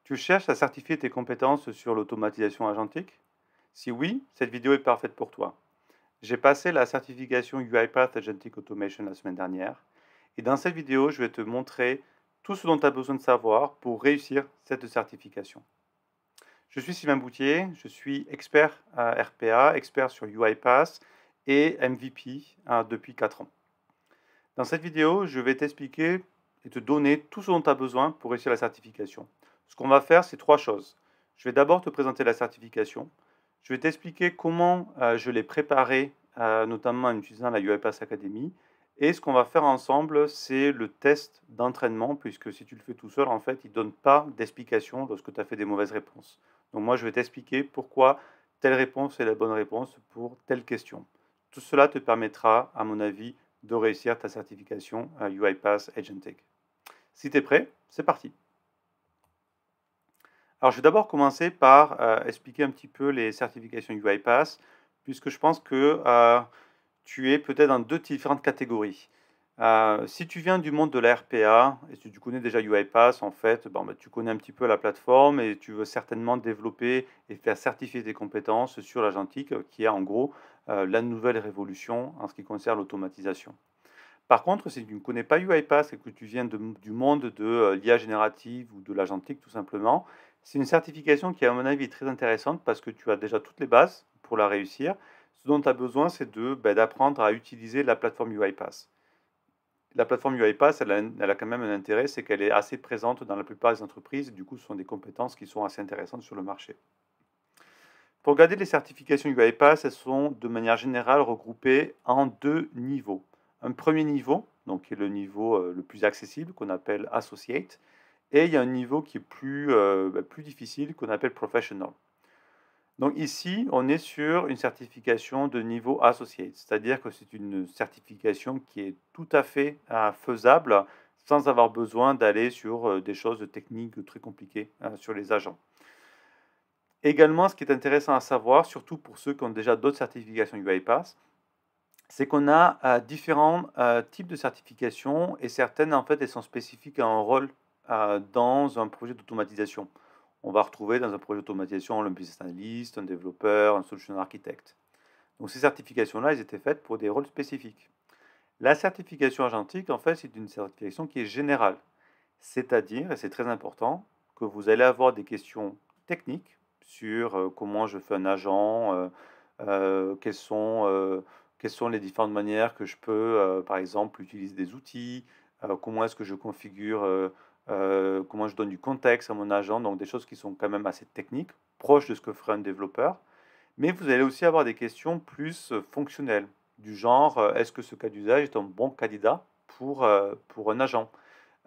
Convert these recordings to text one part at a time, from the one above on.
Tu cherches à certifier tes compétences sur l'automatisation agentique? Si oui, cette vidéo est parfaite pour toi. J'ai passé la certification UiPath Agentic Automation la semaine dernière et dans cette vidéo, je vais te montrer tout ce dont tu as besoin de savoir pour réussir cette certification. Je suis Sylvain Boutier, je suis expert à RPA, expert sur UiPath et MVP depuis 4 ans. Dans cette vidéo, je vais t'expliquer et te donner tout ce dont tu as besoin pour réussir la certification. Ce qu'on va faire, c'est 3 choses. Je vais d'abord te présenter la certification. Je vais t'expliquer comment je l'ai préparée, notamment en utilisant la UiPath Academy. Et ce qu'on va faire ensemble, c'est le test d'entraînement, puisque si tu le fais tout seul, en fait, il ne donne pas d'explication lorsque tu as fait des mauvaises réponses. Donc moi, je vais t'expliquer pourquoi telle réponse est la bonne réponse pour telle question. Tout cela te permettra, à mon avis, de réussir ta certification UiPath Agentic. Si tu es prêt, c'est parti. Alors, je vais d'abord commencer par expliquer un petit peu les certifications UiPath, puisque je pense que tu es peut-être dans deux différentes catégories. Si tu viens du monde de la RPA et si tu connais déjà UiPath, en fait, tu connais un petit peu la plateforme et tu veux certainement développer et faire certifier tes compétences sur l'agentique, qui est en gros la nouvelle révolution en ce qui concerne l'automatisation. Par contre, si tu ne connais pas UiPath et que tu viens du monde de l'IA générative ou de l'agentique tout simplement, c'est une certification qui, à mon avis, est très intéressante parce que tu as déjà toutes les bases pour la réussir. Ce dont tu as besoin, c'est d'apprendre à utiliser la plateforme UiPath. La plateforme UiPath, elle a quand même un intérêt, c'est qu'elle est assez présente dans la plupart des entreprises. Du coup, ce sont des compétences qui sont assez intéressantes sur le marché. Pour regarder les certifications UiPath, elles sont de manière générale regroupées en deux niveaux. Un premier niveau, donc qui est le niveau le plus accessible, qu'on appelle Associate, et il y a un niveau qui est plus difficile, qu'on appelle Professional. Donc ici, on est sur une certification de niveau Associate, c'est-à-dire que c'est une certification qui est tout à fait faisable sans avoir besoin d'aller sur des choses techniques très compliquées sur les agents. Également, ce qui est intéressant à savoir, surtout pour ceux qui ont déjà d'autres certifications UiPath, c'est qu'on a différents types de certifications et certaines, en fait, elles sont spécifiques à un rôle dans un projet d'automatisation. On va retrouver dans un projet d'automatisation un business analyst, un développeur, un solution architect. Donc ces certifications-là, elles étaient faites pour des rôles spécifiques. La certification agentique, en fait, c'est une certification qui est générale. C'est-à-dire, et c'est très important, que vous allez avoir des questions techniques sur comment je fais un agent, euh, quelles sont, euh, quelles sont les différentes manières que je peux, par exemple, utiliser des outils, comment est-ce que je configure, comment je donne du contexte à mon agent, donc des choses qui sont quand même assez techniques, proches de ce que ferait un développeur. Mais vous allez aussi avoir des questions plus fonctionnelles, du genre, est-ce que ce cas d'usage est un bon candidat pour un agent?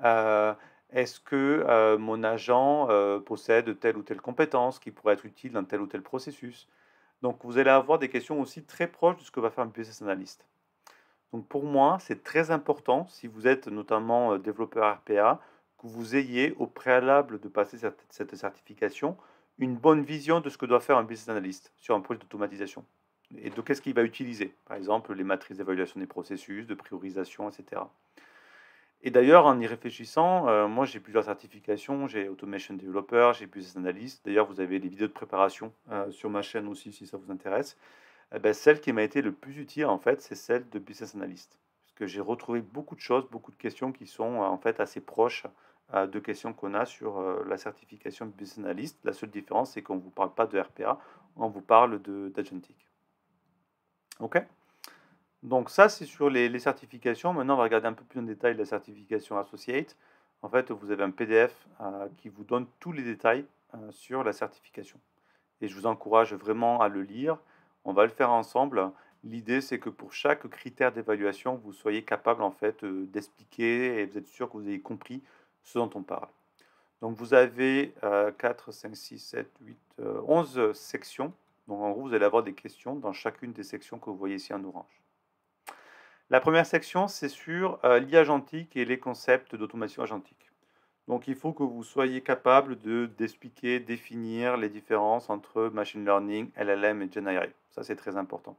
Heu, est-ce que, mon agent, possède telle ou telle compétence qui pourrait être utile dans tel ou tel processus? Donc vous allez avoir des questions aussi très proches de ce que va faire un business analyst. Donc pour moi, c'est très important, si vous êtes notamment, développeur RPA, que vous ayez au préalable de passer cette certification, une bonne vision de ce que doit faire un business analyst sur un projet d'automatisation et de qu'est-ce qu'il va utiliser. Par exemple, les matrices d'évaluation des processus, de priorisation et cetera. Et d'ailleurs, en y réfléchissant, moi j'ai plusieurs certifications, j'ai Automation Developer, j'ai Business Analyst. D'ailleurs, vous avez les vidéos de préparation sur ma chaîne aussi si ça vous intéresse. Eh ben, celle qui m'a été le plus utile en fait, c'est celle de Business Analyst. Parce que j'ai retrouvé beaucoup de choses, beaucoup de questions qui sont en fait assez proches de questions qu'on a sur la certification de Business Analyst. La seule différence, c'est qu'on ne vous parle pas de RPA, on vous parle d'Agentic. OK? Donc ça, c'est sur les certifications. Maintenant, on va regarder un peu plus en détail la certification Associate. En fait, vous avez un PDF qui vous donne tous les détails sur la certification. Et je vous encourage vraiment à le lire. On va le faire ensemble. L'idée, c'est que pour chaque critère d'évaluation, vous soyez capable en fait d'expliquer et vous êtes sûr que vous avez compris ce dont on parle. Donc vous avez 4, 5, 6, 7, 8, 11 sections. Donc en gros, vous allez avoir des questions dans chacune des sections que vous voyez ici en orange. La première section, c'est sur l'IA agentique et les concepts d'automation agentique. Donc, il faut que vous soyez capable d'expliquer, définir les différences entre machine learning, LLM et GenAI. Ça, c'est très important.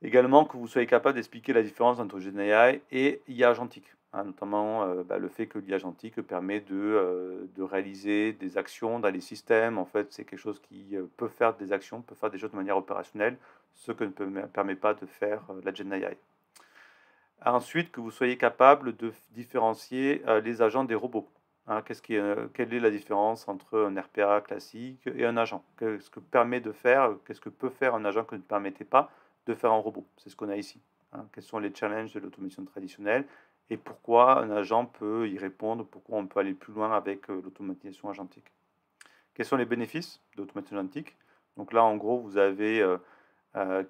Également, que vous soyez capable d'expliquer la différence entre GenAI et IA agentique. hein, notamment le fait que l'IA-agentique permet de réaliser des actions dans les systèmes. En fait, c'est quelque chose qui peut faire des actions, peut faire des choses de manière opérationnelle, ce que ne permet pas de faire la Gen AI. Ensuite, que vous soyez capable de différencier les agents des robots. Hein, quelle est la différence entre un RPA classique et un agent? Qu'est-ce que permet de faire, qu'est-ce que peut faire un agent que ne permettait pas de faire un robot? C'est ce qu'on a ici. Hein. Quels sont les challenges de l'automation traditionnelle et pourquoi un agent peut y répondre, pourquoi on peut aller plus loin avec l'automatisation agentique. Quels sont les bénéfices de l'automatisation agentique? Donc là, en gros, vous avez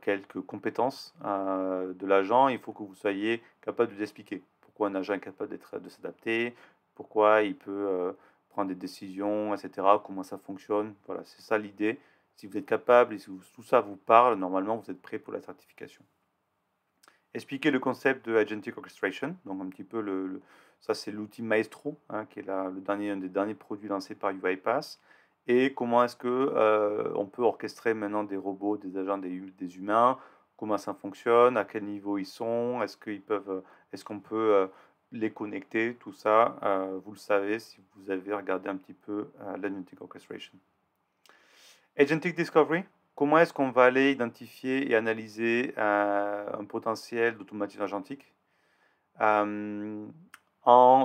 quelques compétences de l'agent. Il faut que vous soyez capable de vous expliquer pourquoi un agent est capable de s'adapter, pourquoi il peut prendre des décisions, etc., comment ça fonctionne. Voilà, c'est ça l'idée. Si vous êtes capable et si tout ça vous parle, normalement, vous êtes prêt pour la certification. Expliquer le concept de Agentic Orchestration, donc un petit peu ça c'est l'outil Maestro, hein, qui est un des derniers produits lancés par UiPath, et comment est-ce que on peut orchestrer maintenant des robots, des agents, des humains, comment ça fonctionne, à quel niveau ils sont, est-ce qu'on peut les connecter, tout ça, vous le savez si vous avez regardé un petit peu l'Agentic Orchestration. Agentic Discovery, comment est-ce qu'on va aller identifier et analyser un potentiel d'automatisation agentique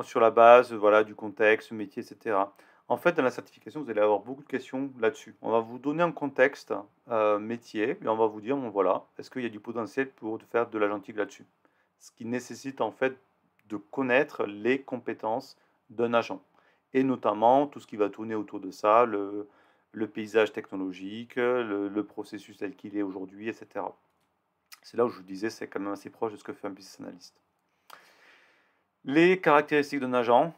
sur la base voilà, du contexte, métier, etc. En fait, dans la certification, vous allez avoir beaucoup de questions là-dessus. On va vous donner un contexte métier et on va vous dire, bon voilà, est-ce qu'il y a du potentiel pour faire de l'agentique là-dessus? Ce qui nécessite en fait de connaître les compétences d'un agent et notamment tout ce qui va tourner autour de ça, le paysage technologique, le processus tel qu'il est aujourd'hui, etc. C'est là où je vous disais, c'est quand même assez proche de ce que fait un business analyst. Les caractéristiques d'un agent,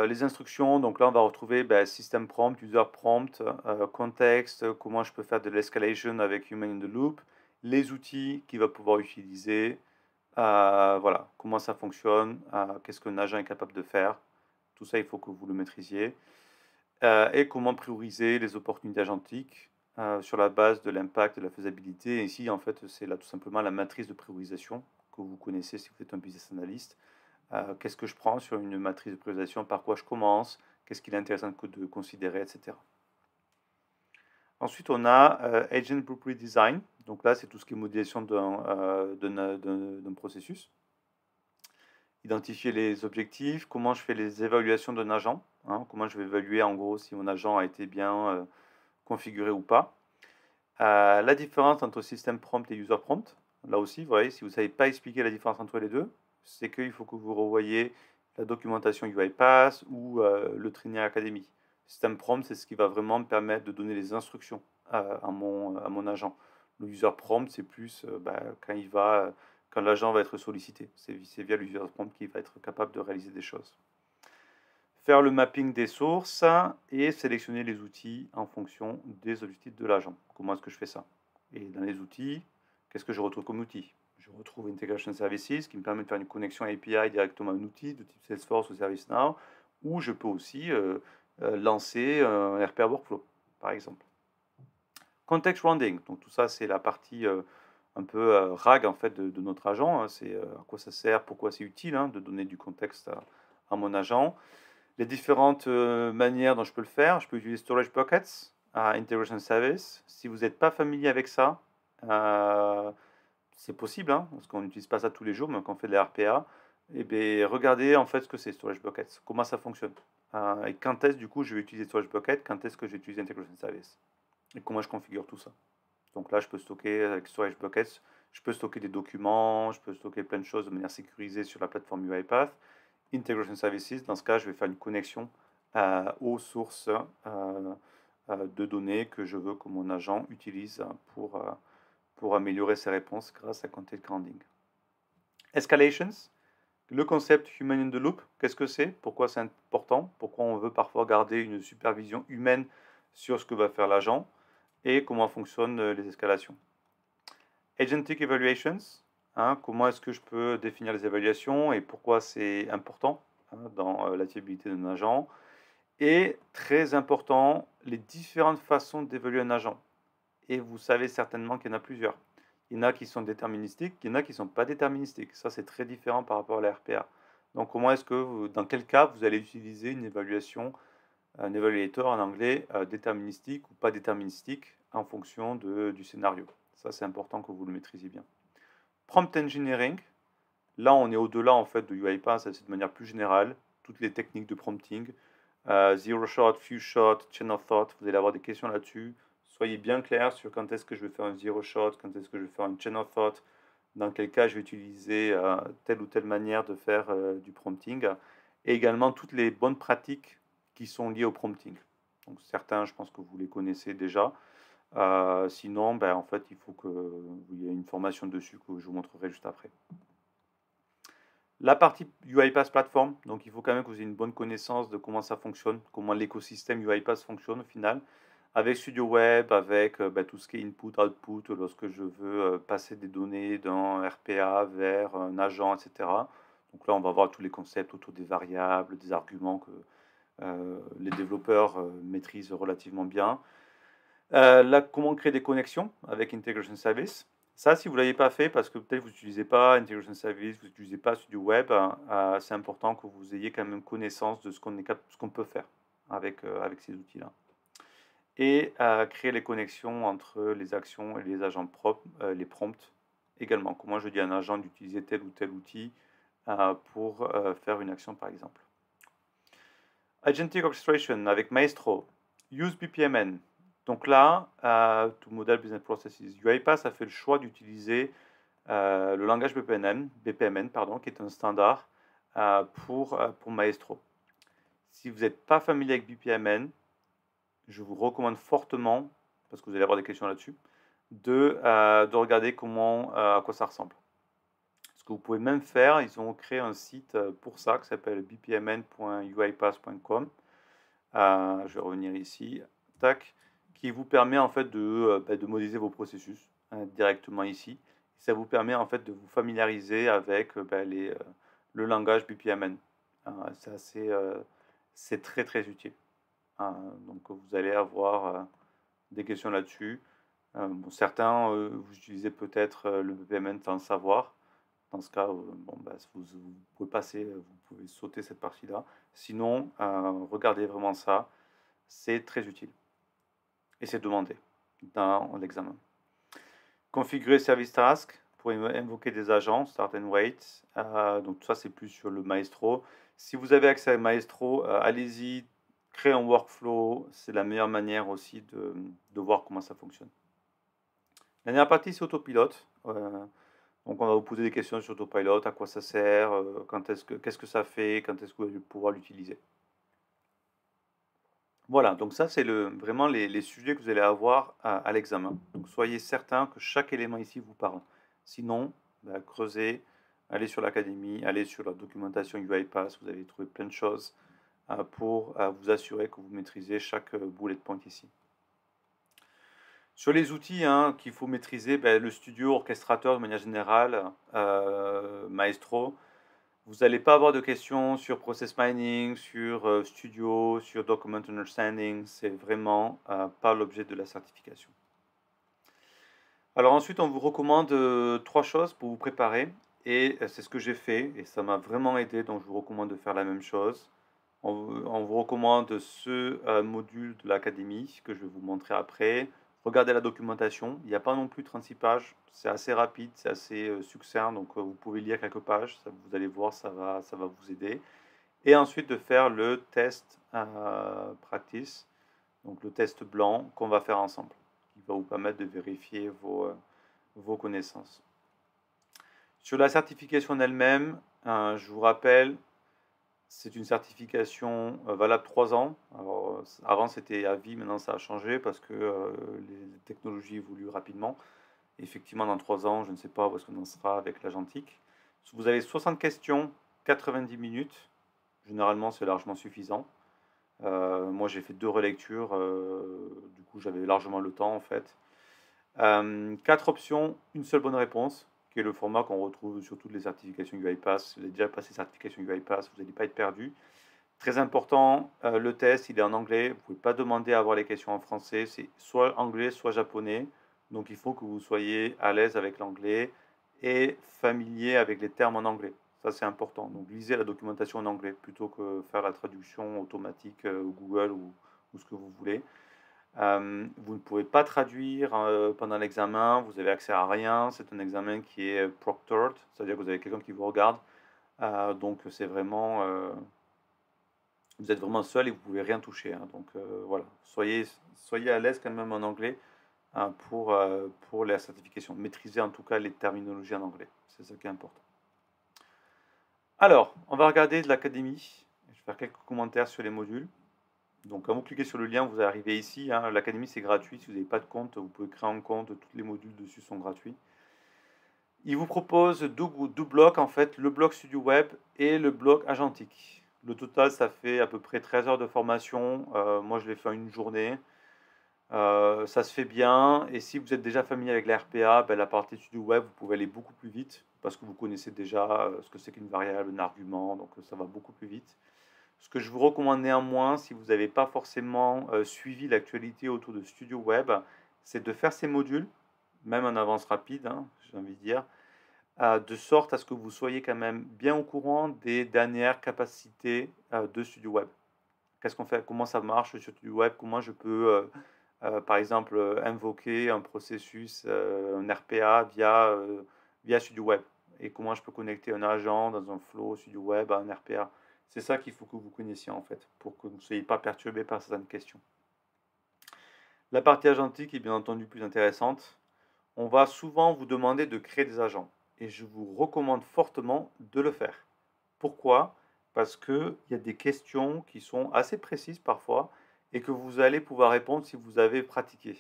les instructions, donc là on va retrouver system prompt, user prompt, contexte, comment je peux faire de l'escalation avec human in the loop, les outils qu'il va pouvoir utiliser, voilà, comment ça fonctionne, qu'est-ce qu'un agent est capable de faire, tout ça il faut que vous le maîtrisiez, et comment prioriser les opportunités agentiques sur la base de l'impact et de la faisabilité. Et ici en fait c'est là tout simplement la matrice de priorisation que vous connaissez si vous êtes un business analyst. Qu'est-ce que je prends sur une matrice de priorisation, par quoi je commence, qu'est-ce qu'il est intéressant de considérer, etc. Ensuite, on a Agent Blueprint Design. Donc là, c'est tout ce qui est modélisation d'un processus. Identifier les objectifs, comment je fais les évaluations d'un agent, hein, comment je vais évaluer en gros si mon agent a été bien configuré ou pas. La différence entre système prompt et user prompt. Là aussi, vous voyez, si vous ne savez pas expliquer la différence entre les deux, c'est qu'il faut que vous revoyiez la documentation UiPath ou le Training Academy. System prompt, c'est ce qui va vraiment me permettre de donner les instructions à mon agent. Le user prompt, c'est plus quand l'agent va être sollicité. C'est via le user prompt qu'il va être capable de réaliser des choses. Faire le mapping des sources et sélectionner les outils en fonction des objectifs de l'agent. Comment est-ce que je fais ça? Et dans les outils, qu'est-ce que je retrouve comme outil? Je retrouve Integration Services qui me permet de faire une connexion API directement à un outil de type Salesforce ou ServiceNow, ou je peux aussi lancer un RPA Workflow, par exemple. Context Rounding, donc tout ça c'est la partie un peu RAG en fait de notre agent, hein. C'est à quoi ça sert, pourquoi c'est utile hein, de donner du contexte à mon agent. Les différentes manières dont je peux le faire, je peux utiliser Storage Buckets, Integration Service. Si vous n'êtes pas familier avec ça, c'est possible, hein, parce qu'on n'utilise pas ça tous les jours, mais quand on fait de la RPA, et bien, regardez en fait ce que c'est Storage Buckets, comment ça fonctionne. Et quand est-ce du coup je vais utiliser Storage Bucket, quand est-ce que je vais utiliser Integration Service, et comment je configure tout ça. Donc là, je peux stocker avec Storage Buckets, je peux stocker des documents, je peux stocker plein de choses de manière sécurisée sur la plateforme UiPath. Integration Services, dans ce cas, je vais faire une connexion aux sources de données que je veux que mon agent utilise pour améliorer ses réponses grâce à Content Grounding. Escalations, le concept Human in the Loop, qu'est-ce que c'est? Pourquoi c'est important? Pourquoi on veut parfois garder une supervision humaine sur ce que va faire l'agent? Et comment fonctionnent les escalations. Agentic Evaluations, hein, comment est-ce que je peux définir les évaluations et pourquoi c'est important hein, dans la fiabilité d'un agent. Et très important, les différentes façons d'évaluer un agent. Et vous savez certainement qu'il y en a plusieurs. Il y en a qui sont déterministiques, il y en a qui ne sont pas déterministiques. Ça, c'est très différent par rapport à la RPA. Donc, comment est-ce que dans quel cas vous allez utiliser une évaluation, un evaluator en anglais, déterministique ou pas déterministique en fonction du scénario. Ça, c'est important que vous le maîtrisiez bien. Prompt engineering, là, on est au-delà en fait de UiPath, c'est de manière plus générale, toutes les techniques de prompting, zero shot, few shot, chain of thought, vous allez avoir des questions là-dessus. Soyez bien clair sur quand est-ce que je vais faire un zero shot, quand est-ce que je vais faire une chain of thought, dans quel cas je vais utiliser telle ou telle manière de faire du prompting, et également toutes les bonnes pratiques qui sont liées au prompting. Donc certains, je pense que vous les connaissez déjà. Sinon, ben, en fait, il faut que vous ayez une formation dessus que je vous montrerai juste après. La partie UiPath Platform, donc il faut quand même que vous ayez une bonne connaissance de comment ça fonctionne, comment l'écosystème UiPath fonctionne au final, avec Studio Web, avec ben, tout ce qui est input, output, lorsque je veux passer des données d'un RPA vers un agent, etc. Donc là, on va voir tous les concepts autour des variables, des arguments que les développeurs maîtrisent relativement bien. Là, comment créer des connexions avec Integration Service. Ça, si vous ne l'avez pas fait, parce que peut-être vous n'utilisez pas Integration Service, vous n'utilisez pas Studio Web, c'est important que vous ayez quand même connaissance de ce qu'on peut faire avec ces outils-là. Et créer les connexions entre les actions et les agents propres, les prompts également. Comment je dis à un agent d'utiliser tel ou tel outil pour faire une action, par exemple. Agentic Orchestration avec Maestro. Use BPMN. Donc là, tout Model Business Processes. UiPath a fait le choix d'utiliser le langage BPMN pardon, qui est un standard pour Maestro. Si vous n'êtes pas familier avec BPMN, je vous recommande fortement, parce que vous allez avoir des questions là-dessus, de regarder à quoi ça ressemble. Ce que vous pouvez même faire, ils ont créé un site pour ça qui s'appelle bpmn.uipath.com. Je vais revenir ici, tac, qui vous permet en fait de modéliser vos processus directement ici. Ça vous permet en fait de vous familiariser avec le langage BPMN. C'est très très utile. Donc vous allez avoir des questions là-dessus. Bon, certains, vous utilisez peut-être le BPMN sans le savoir. Dans ce cas, bon, bah, vous pouvez passer, vous pouvez sauter cette partie-là. Sinon, regardez vraiment ça. C'est très utile. Et c'est demandé dans l'examen. Configurer Service Task pour invoquer des agents, Start and Wait. Donc ça, c'est plus sur le Maestro. Si vous avez accès à Maestro, allez-y, créez un workflow. C'est la meilleure manière aussi de voir comment ça fonctionne. La dernière partie, c'est autopilote. Donc on va vous poser des questions sur autopilote, à quoi ça sert, qu'est-ce que ça fait, quand est-ce que vous allez pouvoir l'utiliser. Voilà, donc ça c'est vraiment les sujets que vous allez avoir à l'examen. Donc soyez certain que chaque élément ici vous parle. Sinon, bah, creusez, allez sur l'académie, allez sur la documentation UiPath, vous allez trouver plein de choses pour vous assurer que vous maîtrisez chaque bullet point ici. Sur les outils qu'il faut maîtriser, le studio orchestrateur de manière générale, Maestro, vous n'allez pas avoir de questions sur process mining, sur studio, sur document understanding, c'est vraiment pas l'objet de la certification. Alors ensuite, on vous recommande 3 choses pour vous préparer, et c'est ce que j'ai fait, et ça m'a vraiment aidé, donc je vous recommande de faire la même chose. On vous recommande ce module de l'académie que je vais vous montrer après. Regardez la documentation, il n'y a pas non plus 36 pages, c'est assez rapide, c'est assez succinct, donc vous pouvez lire quelques pages, vous allez voir, ça va vous aider. Et ensuite de faire le test practice, donc le test blanc qu'on va faire ensemble, qui va vous permettre de vérifier vos connaissances. Sur la certification en elle-même, je vous rappelle, c'est une certification valable 3 ans. Alors, avant, c'était à vie, maintenant ça a changé parce que les technologies évoluent rapidement. Effectivement, dans 3 ans, je ne sais pas où est-ce qu'on en sera avec l'agentique. Vous avez 60 questions, 90 minutes. Généralement, c'est largement suffisant. Moi, j'ai fait 2 relectures. Du coup, j'avais largement le temps, en fait. 4 options, une seule bonne réponse, qui est le format qu'on retrouve sur toutes les certifications UiPath. Si vous avez déjà passé certification UiPath, vous n'allez pas être perdu. Très important, le test, il est en anglais. Vous ne pouvez pas demander à avoir les questions en français. C'est soit anglais, soit japonais. Donc, il faut que vous soyez à l'aise avec l'anglais et familier avec les termes en anglais. Ça, c'est important. Donc, lisez la documentation en anglais plutôt que faire la traduction automatique Google ou ce que vous voulez. Vous ne pouvez pas traduire pendant l'examen, vous avez accès à rien. C'est un examen qui est proctored, c'est-à-dire que vous avez quelqu'un qui vous regarde. Donc, c'est vraiment, vous êtes vraiment seul et vous pouvez rien toucher, hein. Donc, voilà, soyez à l'aise quand même en anglais pour la certification. Maîtrisez en tout cas les terminologies en anglais. C'est ça qui est important. Alors, on va regarder de l'académie. Je vais faire quelques commentaires sur les modules. Donc, quand vous cliquez sur le lien, vous arrivez ici, hein. L'académie, c'est gratuit. Si vous n'avez pas de compte, vous pouvez créer un compte. Tous les modules dessus sont gratuits. Il vous propose deux blocs, en fait, le bloc Studio Web et le bloc agentique. Le total, ça fait à peu près 13 heures de formation. Moi, je l'ai fait en une journée. Ça se fait bien. Et si vous êtes déjà familier avec la RPA, ben, la partie Studio Web, vous pouvez aller beaucoup plus vite parce que vous connaissez déjà ce que c'est qu'une variable, un argument. Donc, ça va beaucoup plus vite. Ce que je vous recommande néanmoins, si vous n'avez pas forcément suivi l'actualité autour de Studio Web, c'est de faire ces modules, même en avance rapide, hein, j'ai envie de dire, de sorte à ce que vous soyez quand même bien au courant des dernières capacités de Studio Web. Qu'est-ce qu'on fait? Comment ça marche sur Studio Web? Comment je peux, par exemple, invoquer un processus, un RPA via Studio Web? Et comment je peux connecter un agent dans un flow Studio Web à un RPA? C'est ça qu'il faut que vous connaissiez en fait, pour que vous ne soyez pas perturbé par certaines questions. La partie agentique est bien entendu plus intéressante. On va souvent vous demander de créer des agents et je vous recommande fortement de le faire. Pourquoi? Parce qu'il y a des questions qui sont assez précises parfois et que vous allez pouvoir répondre si vous avez pratiqué.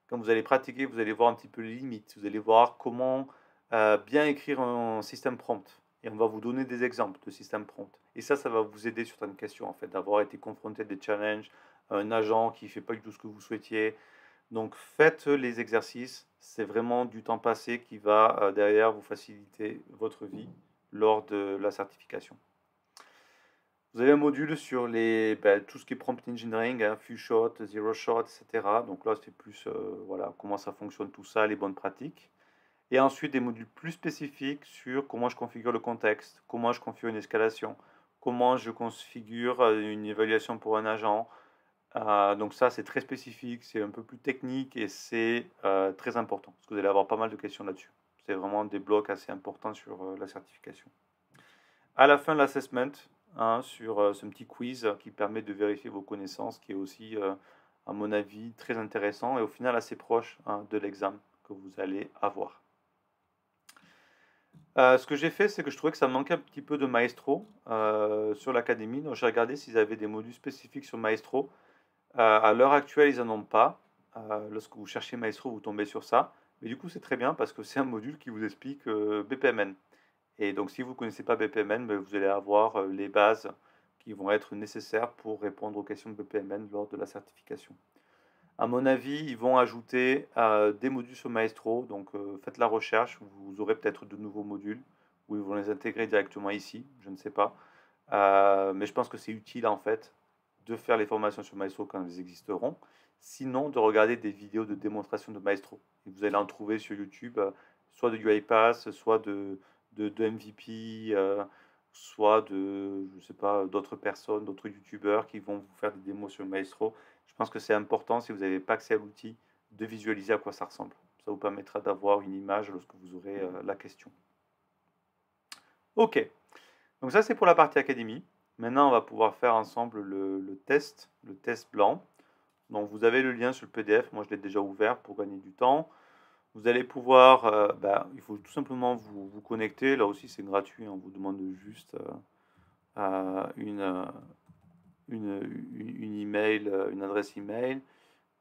Quand vous allez pratiquer, vous allez voir un petit peu les limites, vous allez voir comment bien écrire un système prompt. Et on va vous donner des exemples de système prompt. Et ça va vous aider sur certaines questions, en fait, d'avoir été confronté à des challenges, un agent qui ne fait pas du tout ce que vous souhaitiez. Donc faites les exercices, c'est vraiment du temps passé qui va derrière vous faciliter votre vie lors de la certification. Vous avez un module sur tout ce qui est prompt engineering, hein, few shot, zero shot, etc. Donc là, c'est plus voilà, comment ça fonctionne tout ça, les bonnes pratiques. Et ensuite, des modules plus spécifiques sur comment je configure le contexte, comment je configure une escalation, comment je configure une évaluation pour un agent. Donc ça, c'est très spécifique, c'est un peu plus technique et c'est très important, parce que vous allez avoir pas mal de questions là-dessus. C'est vraiment des blocs assez importants sur la certification. À la fin de l'assessment, hein, sur ce petit quiz qui permet de vérifier vos connaissances, qui est aussi, à mon avis, très intéressant et au final assez proche, hein, de l'examen que vous allez avoir. Ce que j'ai fait, c'est que je trouvais que ça manquait un petit peu de Maestro sur l'académie. Donc j'ai regardé s'ils avaient des modules spécifiques sur Maestro. À l'heure actuelle, ils n'en ont pas. Lorsque vous cherchez Maestro, vous tombez sur ça. Mais du coup, c'est très bien parce que c'est un module qui vous explique BPMN. Et donc, si vous ne connaissez pas BPMN, ben, vous allez avoir les bases qui vont être nécessaires pour répondre aux questions de BPMN lors de la certification. À mon avis, ils vont ajouter des modules sur Maestro, donc faites la recherche, vous aurez peut-être de nouveaux modules, ou ils vont les intégrer directement ici, je ne sais pas. Mais je pense que c'est utile en fait de faire les formations sur Maestro quand elles existeront, sinon de regarder des vidéos de démonstration de Maestro. Et vous allez en trouver sur YouTube, soit de UiPath, soit de MVP, soit de, je sais pas, d'autres personnes, d'autres YouTubeurs qui vont vous faire des démos sur Maestro. Je pense que c'est important, si vous n'avez pas accès à l'outil, de visualiser à quoi ça ressemble. Ça vous permettra d'avoir une image lorsque vous aurez la question. Ok, donc ça c'est pour la partie académie. Maintenant, on va pouvoir faire ensemble le test blanc. Donc vous avez le lien sur le PDF, moi je l'ai déjà ouvert pour gagner du temps. Vous allez pouvoir, il faut tout simplement vous connecter. Là aussi c'est gratuit, on vous demande juste une email, une adresse email.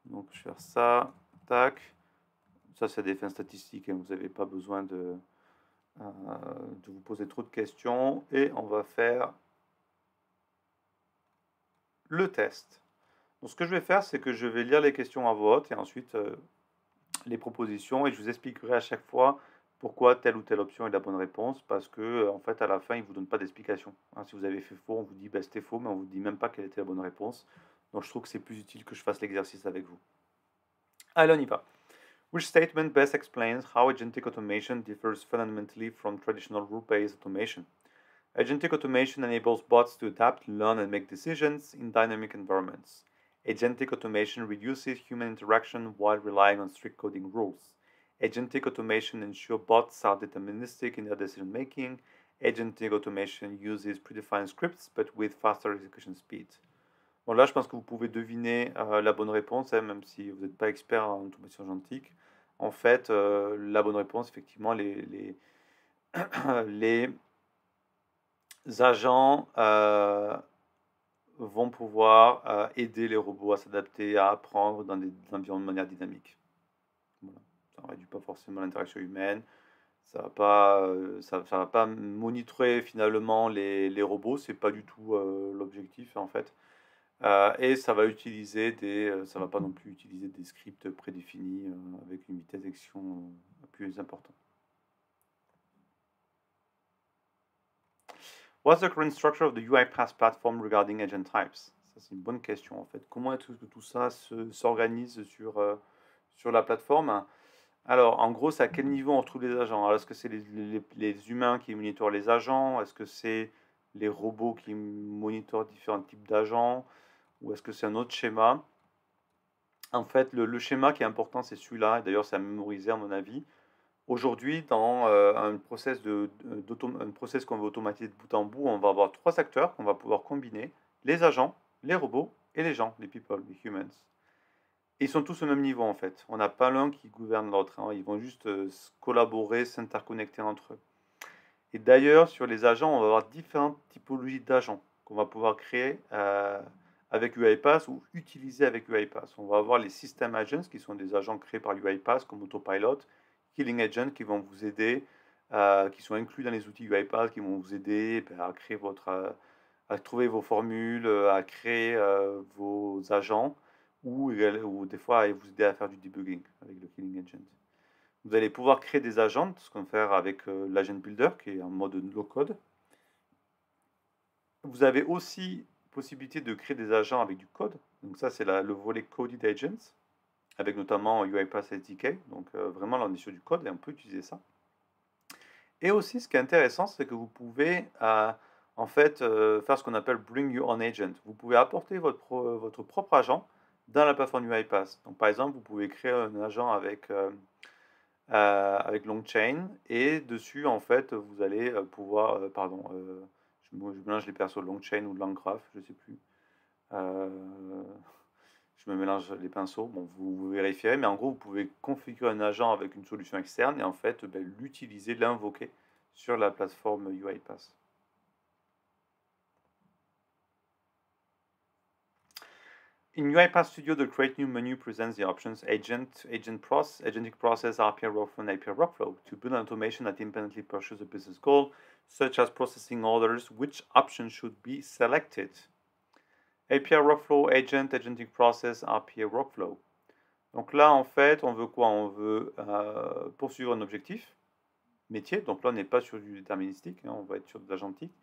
Donc je vais faire ça, tac. Ça c'est des fins statistiques, hein. Vous n'avez pas besoin de vous poser trop de questions. Et on va faire le test. Donc ce que je vais faire, c'est que je vais lire les questions à vote et ensuite les propositions et je vous expliquerai à chaque fois pourquoi telle ou telle option est la bonne réponse parce que en fait à la fin il ne vous donne pas d'explication, hein. Si vous avez fait faux, on vous dit c'était faux, mais on ne vous dit même pas quelle était la bonne réponse. Donc je trouve que c'est plus utile que je fasse l'exercice avec vous. Allez, on y va. Which statement best explains how agentic automation differs fundamentally from traditional rule-based automation? Agentic automation enables bots to adapt, learn, and make decisions in dynamic environments. Agentic automation reduces human interaction while relying on strict coding rules. Agentic automation ensures bots are deterministic in their decision making. Agentic automation uses predefined scripts but with faster execution speed. Bon, là, je pense que vous pouvez deviner la bonne réponse, hein, même si vous n'êtes pas expert en automation agentique. En fait, la bonne réponse, effectivement, les agents vont pouvoir aider les robots à s'adapter, à apprendre dans des environnements de manière dynamique. Voilà. Ça ne réduit pas forcément l'interaction humaine. Ça va pas monitorer finalement les robots, c'est pas du tout l'objectif en fait. Et ça va utiliser ça va pas non plus utiliser des scripts prédéfinis avec une vitesse d'exécution plus importante. What's the current structure of the UiPath platform regarding agent types? Ça, c'est une bonne question en fait. Comment est-ce que tout ça s'organise sur la plateforme? Alors, en gros, c'est à quel niveau on retrouve les agents? Alors, est-ce que c'est les humains qui monitorent les agents? Est-ce que c'est les robots qui monitorent différents types d'agents? Ou est-ce que c'est un autre schéma? En fait, le schéma qui est important, c'est celui-là. D'ailleurs, c'est à mémoriser à mon avis. Aujourd'hui, dans un process qu'on veut automatiser de bout en bout, on va avoir 3 acteurs qu'on va pouvoir combiner, les agents, les robots et les gens, les people, les humans. Et ils sont tous au même niveau en fait. On n'a pas l'un qui gouverne l'autre, hein. Ils vont juste collaborer, s'interconnecter entre eux. Et d'ailleurs, sur les agents, on va avoir différentes typologies d'agents qu'on va pouvoir créer avec UiPath ou utiliser avec UiPath. On va avoir les System Agents qui sont des agents créés par UiPath comme Autopilot, Killing Agents qui vont vous aider, qui sont inclus dans les outils UiPath, qui vont vous aider à créer à trouver vos formules, à créer vos agents ou des fois à vous aider à faire du debugging avec le Killing Agent. Vous allez pouvoir créer des agents, ce qu'on va faire avec l'Agent Builder qui est en mode low code. Vous avez aussi possibilité de créer des agents avec du code. Donc ça, c'est le volet Coded Agents, avec notamment UiPath SDK. Donc vraiment, là, on est sur du code et on peut utiliser ça. Et aussi, ce qui est intéressant, c'est que vous pouvez en fait faire ce qu'on appelle Bring Your Own Agent. Vous pouvez apporter votre propre agent dans la plateforme UiPath. Donc par exemple, vous pouvez créer un agent avec Longchain et dessus, en fait, vous allez pouvoir, je mélange les persos Longchain ou Langgraph, je ne sais plus. Je me mélange les pinceaux, bon, vous vérifierez, mais en gros, vous pouvez configurer un agent avec une solution externe et en fait, l'utiliser, l'invoquer sur la plateforme UiPath. In UiPath Studio, the Create New menu presents the options Agentic Process, RPA Workflow, and API Workflow. To build an automation that independently pursues a business goal, such as processing orders, which option should be selected? API Workflow, Agentic Process, RPA Workflow. Donc là, en fait, on veut quoi? On veut poursuivre un objectif métier. Donc là, on n'est pas sur du déterministique, hein, on va être sur de l'agentique.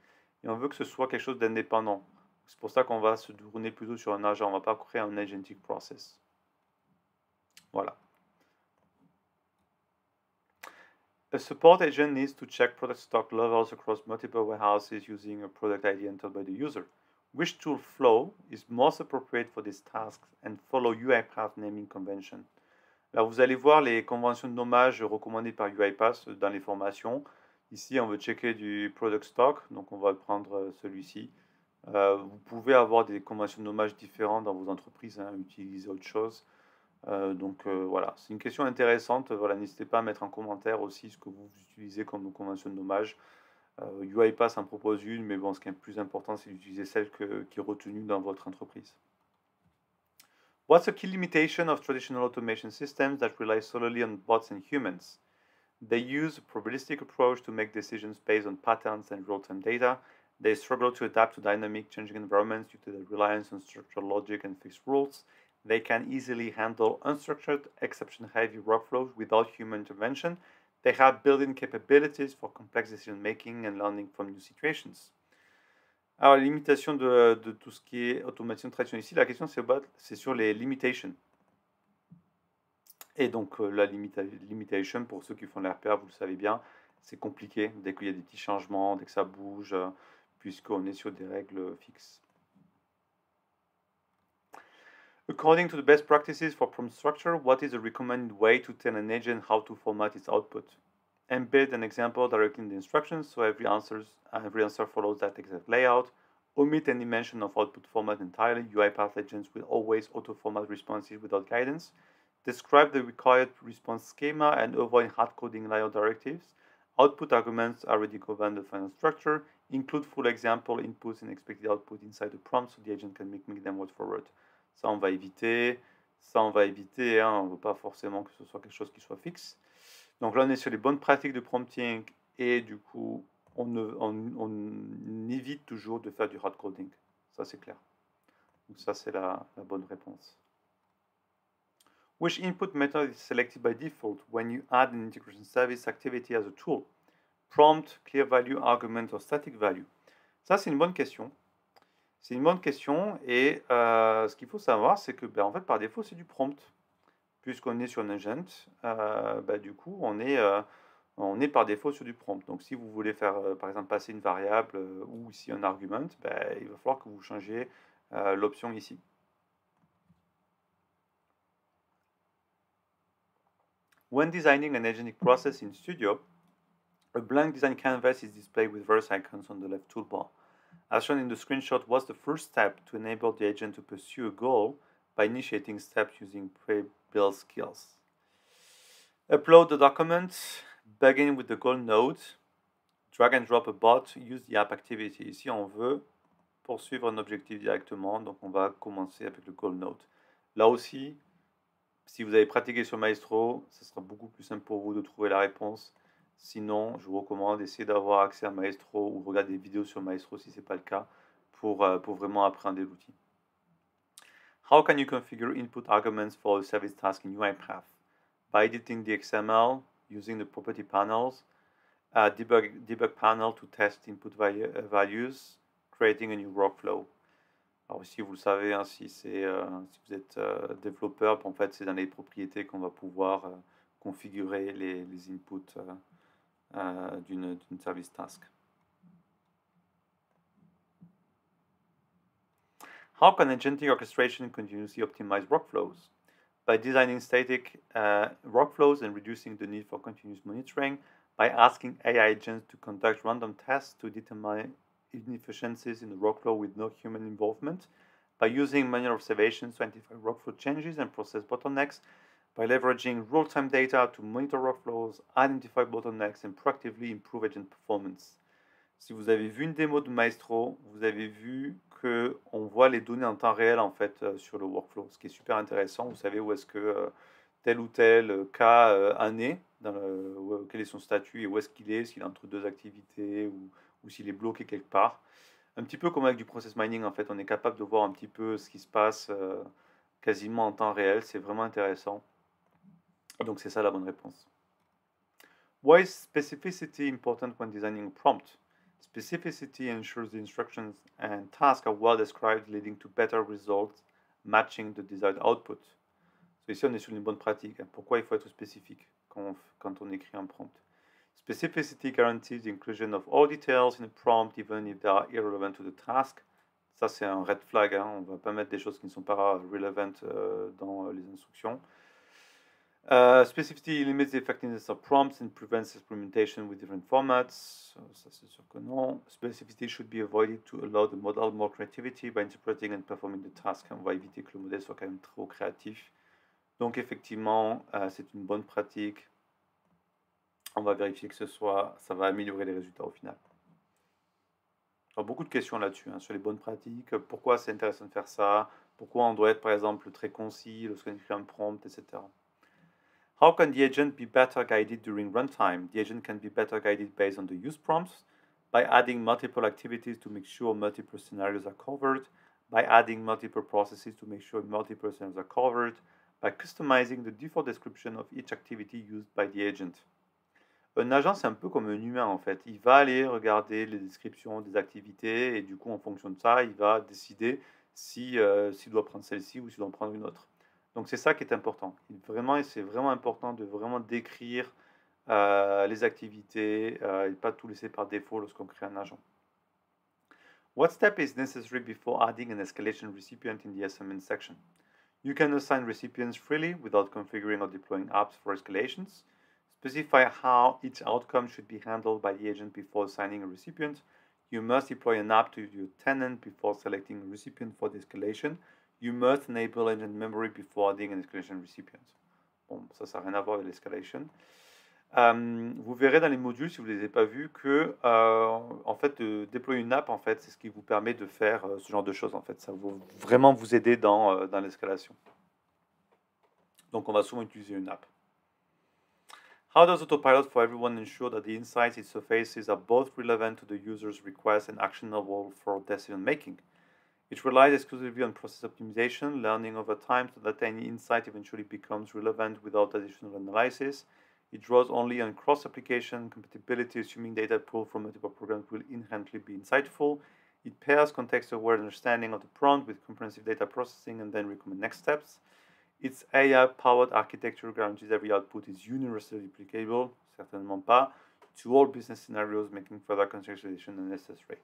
Et on veut que ce soit quelque chose d'indépendant. C'est pour ça qu'on va se tourner plutôt sur un agent. On ne va pas créer un agentic process. Voilà. A support agent needs to check product stock levels across multiple warehouses using a product ID entered by the user. Which tool flow is most appropriate for this task and follow UiPath naming convention? Alors vous allez voir les conventions de nommage recommandées par UiPath dans les formations. Ici, on veut checker du product stock, donc on va prendre celui-ci. Vous pouvez avoir des conventions de nommage différentes dans vos entreprises, hein, utiliser autre chose. Voilà, c'est une question intéressante. Voilà, n'hésitez pas à mettre en commentaire aussi ce que vous utilisez comme convention de nommage. UiPath en propose une, mais bon, ce qui est le plus important, c'est d'utiliser celle qui est retenue dans votre entreprise. What's a key limitation of traditional automation systems that rely solely on bots and humans? They use a probabilistic approach to make decisions based on patterns and real-time data. They struggle to adapt to dynamic, changing environments due to their reliance on structured logic and fixed rules. They can easily handle unstructured, exception-heavy workflows without human intervention. They have built-in capabilities for complex decision-making and learning from new situations. Alors, les limitations de tout ce qui est automation traditionnelle ici, la question c'est sur les limitations. Et donc, la limitation, pour ceux qui font l'RPA, vous le savez bien, c'est compliqué dès qu'il y a des petits changements, dès que ça bouge, puisqu'on est sur des règles fixes. According to the best practices for prompt structure, what is the recommended way to tell an agent how to format its output? Embed an example directly in the instructions so every answer follows that exact layout. Omit any mention of output format entirely. UiPath agents will always auto-format responses without guidance. Describe the required response schema and avoid hard-coding layout directives. Output arguments already govern the final structure. Include full example inputs and expected output inside the prompt so the agent can make them word for word. Ça, on va éviter. Ça, on va éviter. Hein. On ne veut pas forcément que ce soit quelque chose qui soit fixe. Donc là, on est sur les bonnes pratiques de prompting et du coup, on évite toujours de faire du hard coding. Ça, c'est clair. Donc ça, c'est la bonne réponse. Which input method is selected by default when you add an integration service activity as a tool? Prompt, clear value, argument or static value? Ça, c'est une bonne question. C'est une bonne question et ce qu'il faut savoir, c'est que en fait, par défaut, c'est du prompt. Puisqu'on est sur un agent, du coup, on est par défaut sur du prompt. Donc, si vous voulez faire, par exemple, passer une variable ou ici un argument, il va falloir que vous changiez l'option ici. When designing an agentic process in Studio, a blank design canvas is displayed with various icons on the left toolbar. As shown in the screenshot, what's the first step to enable the agent to pursue a goal by initiating steps using pre-built skills? Upload the document, begin with the goal node, drag and drop a bot, use the app activity. Ici, on veut poursuivre un objectif directement, donc on va commencer avec le goal node. Là aussi, si vous avez pratiqué sur Maestro, ce sera beaucoup plus simple pour vous de trouver la réponse. Sinon, je vous recommande d'essayer d'avoir accès à Maestro ou regarder des vidéos sur Maestro si ce n'est pas le cas pour vraiment apprendre l'outil. How can you configure input arguments for a service task in UiPath? By editing the XML, using the property panels, debug panel to test input values, creating a new workflow. Alors ici, vous le savez, hein, si vous êtes développeur, en fait, c'est dans les propriétés qu'on va pouvoir configurer les inputs d'une service task. How can agentic orchestration continuously optimize workflows? By designing static workflows and reducing the need for continuous monitoring, by asking AI agents to conduct random tests to determine inefficiencies in the workflow with no human involvement, by using manual observations to identify workflow changes and process bottlenecks, by leveraging real-time data to monitor workflows, identify bottlenecks, and proactively improve agent performance. Si vous avez vu une démo de Maestro, vous avez vu qu'on voit les données en temps réel en fait sur le workflow, ce qui est super intéressant. Vous savez où est-ce que tel ou tel cas en est, quel est son statut et où est-ce qu'il est, s'il est entre deux activités ou s'il est bloqué quelque part. Un petit peu comme avec du process mining, en fait, on est capable de voir un petit peu ce qui se passe quasiment en temps réel. C'est vraiment intéressant. Donc c'est ça la bonne réponse. Why is specificity important when designing a prompt? Specificity ensures the instructions and tasks are well described, leading to better results, matching the desired output. So ici, on est sur une bonne pratique. Pourquoi il faut être spécifique quand on écrit un prompt? Specificity guarantees the inclusion of all details in a prompt, even if they are irrelevant to the task. Ça, c'est un red flag. Hein. On ne va pas mettre des choses qui ne sont pas relevant dans les instructions. Specificity limits the effectiveness of prompts and prevents experimentation with different formats. Ça, c'est sûr que non. Specificity should be avoided to allow the model more creativity by interpreting and performing the task. On va éviter que le modèle soit quand même trop créatif. Donc, effectivement, c'est une bonne pratique. On va vérifier que ça va améliorer les résultats au final. Alors, beaucoup de questions là-dessus, hein, sur les bonnes pratiques. Pourquoi c'est intéressant de faire ça? Pourquoi on doit être, par exemple, très concis lorsqu'on écrit un prompt, etc. How can the agent be better guided during runtime? The agent can be better guided based on the use prompts, by adding multiple activities to make sure multiple scenarios are covered, by adding multiple processes to make sure multiple scenarios are covered, by customizing the default description of each activity used by the agent. Un agent, c'est un peu comme un humain en fait. Il va aller regarder les descriptions des activités et du coup, en fonction de ça, il va décider s'il doit prendre celle-ci ou s'il doit en prendre une autre. Donc c'est ça qui est important. C'est vraiment important de vraiment décrire les activités, et pas tout laisser par défaut lorsqu'on crée un agent. What step is necessary before adding an escalation recipient in the assignment section? You can assign recipients freely without configuring or deploying apps for escalations. Specify how each outcome should be handled by the agent before assigning a recipient. You must deploy an app to your tenant before selecting a recipient for the escalation. You must enable agent memory before adding an escalation recipient. Bon, ça n'a rien à voir avec l'escalation. Vous verrez dans les modules, si vous ne les avez pas vus, que en fait, déployer une app, en fait, c'est ce qui vous permet de faire ce genre de choses. En fait, ça va vraiment vous aider dans l'escalation. Donc, on va souvent utiliser une app. How does Autopilot for Everyone ensure that the insights it surfaces are both relevant to the user's request and actionable for decision making? It relies exclusively on process optimization, learning over time so that any insight eventually becomes relevant without additional analysis. It draws only on cross-application compatibility, assuming data pulled from multiple programs will inherently be insightful. It pairs context-aware understanding of the prompt with comprehensive data processing and then recommend next steps. Its AI-powered architecture guarantees every output is universally applicable, certainement pas, to all business scenarios, making further contextualization unnecessary.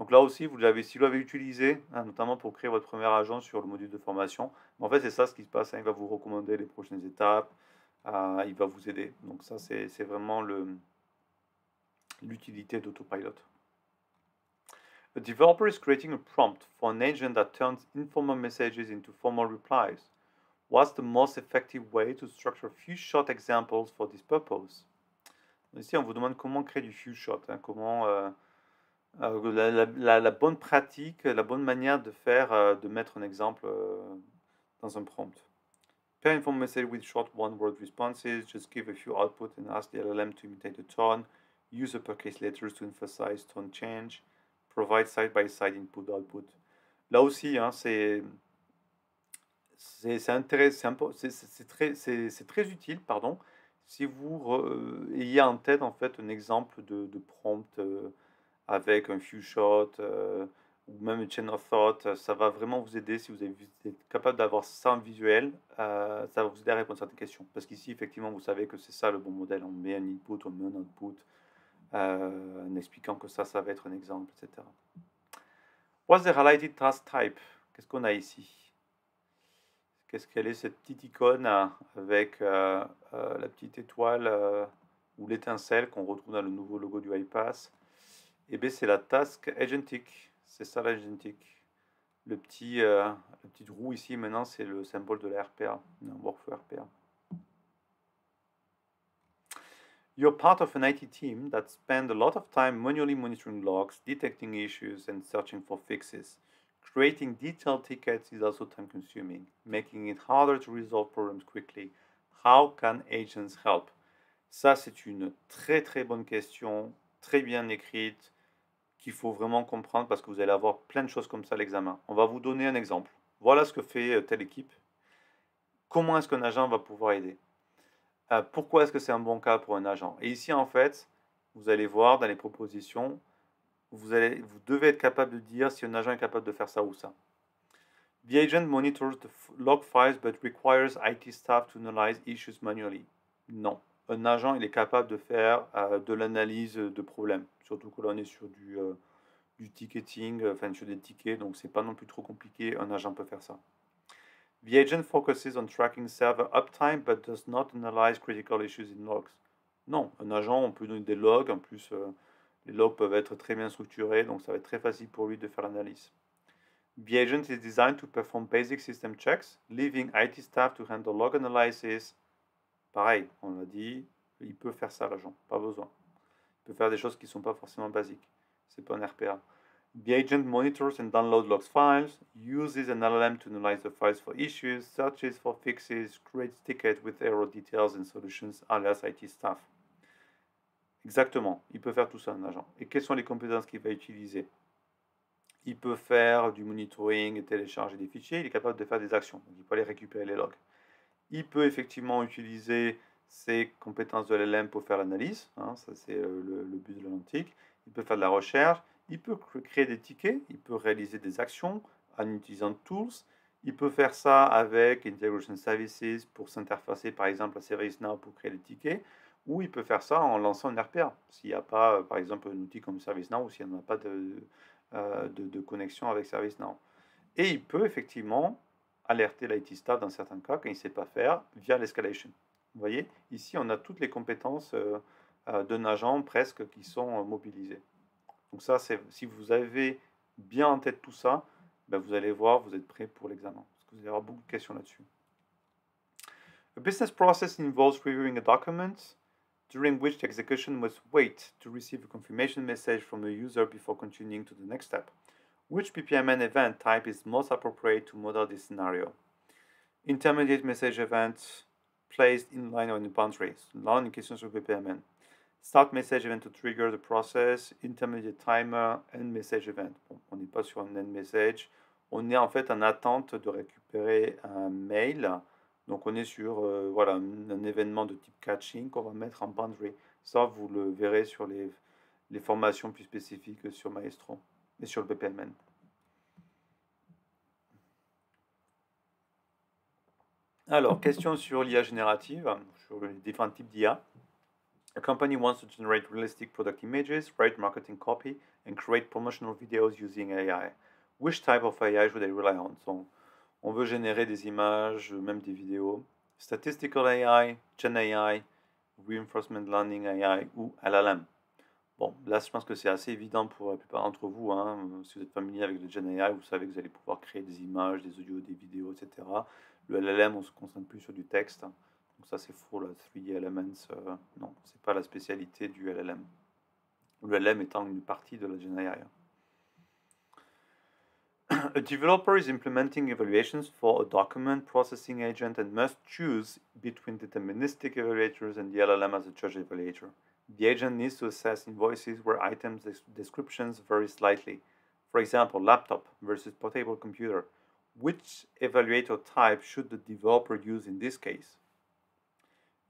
Donc là aussi, si vous l'avez utilisé, notamment pour créer votre premier agent sur le module de formation, en fait c'est ça ce qui se passe, il va vous recommander les prochaines étapes, il va vous aider. Donc ça c'est vraiment l'utilité d'Autopilot. A developer is creating a prompt for an agent that turns informal messages into formal replies. What's the most effective way to structure few shot examples for this purpose? Ici, on vous demande comment créer du few shot, comment la bonne pratique, la bonne manière de faire, de mettre un exemple dans un prompt. Pair informal message with short one-word responses. Just give a few output and ask the LLM to imitate the tone. Use uppercase letters to emphasize tone change. Provide side-by-side input-output. Là aussi, c'est très utile, pardon, si vous ayez en tête en fait un exemple de prompt avec un few shot ou même une chain of thought, ça va vraiment vous aider si vous êtes capable d'avoir ça en visuel, ça va vous aider à répondre à certaines questions. Parce qu'ici, effectivement, vous savez que c'est ça le bon modèle. On met un input, on met un output, en expliquant que ça va être un exemple, etc. What's the highlighted task type? Qu'est-ce qu'on a ici? Quelle est cette petite icône avec la petite étoile ou l'étincelle qu'on retrouve dans le nouveau logo du iPass? Eh bien, c'est la task agentic. C'est ça l'agentic. La petite roue ici, maintenant, c'est le symbole de la RPA, un workflow RPA. You're part of an IT team that spend a lot of time manually monitoring logs, detecting issues, and searching for fixes. Creating detailed tickets is also time consuming, making it harder to resolve problems quickly. How can agents help? Ça, c'est une très très bonne question, très bien écrite, qu'il faut vraiment comprendre parce que vous allez avoir plein de choses comme ça à l'examen. On va vous donner un exemple. Voilà ce que fait telle équipe. Comment est-ce qu'un agent va pouvoir aider? Pourquoi est-ce que c'est un bon cas pour un agent? Et ici, en fait, vous allez voir dans les propositions, vous devez être capable de dire si un agent est capable de faire ça ou ça. The agent monitors the log files but requires IT staff to analyze issues manually. Non. Un agent, il est capable de faire de l'analyse de problèmes. Surtout que là, on est sur du ticketing, enfin sur des tickets, donc c'est pas non plus trop compliqué. Un agent peut faire ça. The agent focuses on tracking server uptime but does not analyze critical issues in logs. Non. Un agent, on peut donner des logs. En plus, les logs peuvent être très bien structurés, donc ça va être très facile pour lui de faire l'analyse. The agent is designed to perform basic system checks, leaving IT staff to handle log analysis. Pareil, on l'a dit, il peut faire ça l'agent, pas besoin. Il peut faire des choses qui ne sont pas forcément basiques. C'est pas un RPA. The agent monitors and downloads logs files, uses an LLM to analyze the files for issues, searches for fixes, creates tickets with error details and solutions, alias IT staff. Exactement, il peut faire tout ça un agent. Et quelles sont les compétences qu'il va utiliser? Il peut faire du monitoring et télécharger des fichiers, il est capable de faire des actions, donc il peut aller récupérer les logs. Il peut effectivement utiliser ses compétences de LLM pour faire l'analyse, ça c'est le but de l'analytique. Il peut faire de la recherche, il peut créer des tickets, il peut réaliser des actions en utilisant tools, il peut faire ça avec Integration Services pour s'interfacer par exemple à ServiceNow pour créer des tickets, ou il peut faire ça en lançant une RPA, s'il n'y a pas, par exemple, un outil comme ServiceNow, ou s'il n'y en a pas de connexion avec ServiceNow. Et il peut effectivement alerter l'IT staff dans certains cas quand il ne sait pas faire via l'escalation. Vous voyez, ici on a toutes les compétences d'un agent presque qui sont mobilisées. Donc ça, si vous avez bien en tête tout ça, ben vous allez voir, vous êtes prêt pour l'examen. Parce que vous allez avoir beaucoup de questions là-dessus. A business process involves reviewing a document during which the execution must wait to receive a confirmation message from a user before continuing to the next step. Which BPMN event type is most appropriate to model this scenario? Intermediate message event placed in line or in boundary. Là, une question sur BPMN. Start message event to trigger the process, intermediate timer, end message event. Bon, on n'est pas sur un end message. On est en fait en attente de récupérer un mail. Donc on est sur voilà, un événement de type catching qu'on va mettre en boundary. Ça, vous le verrez sur les formations plus spécifiques sur Maestro et sur le BPMN. Alors, question sur l'IA générative, sur les différents types d'IA. A company wants to generate realistic product images, write marketing copy, and create promotional videos using AI. Which type of AI should they rely on? So, on veut générer des images, même des vidéos. Statistical AI, Gen AI, Reinforcement Learning AI ou LLM. Bon, là, je pense que c'est assez évident pour la plupart d'entre vous. Hein. Si vous êtes familier avec le Gen AI, vous savez que vous allez pouvoir créer des images, des audios, des vidéos, etc. Le LLM, on se concentre plus sur du texte. Donc ça, c'est faux, là. 3D Elements, non, c'est pas la spécialité du LLM. Le LLM étant une partie de la Gen AI. A developer is implementing evaluations for a document processing agent and must choose between deterministic evaluators and the LLM as a judge evaluator. The agent needs to assess invoices where items descriptions vary slightly. For example, laptop versus portable computer. Which evaluator type should the developer use in this case?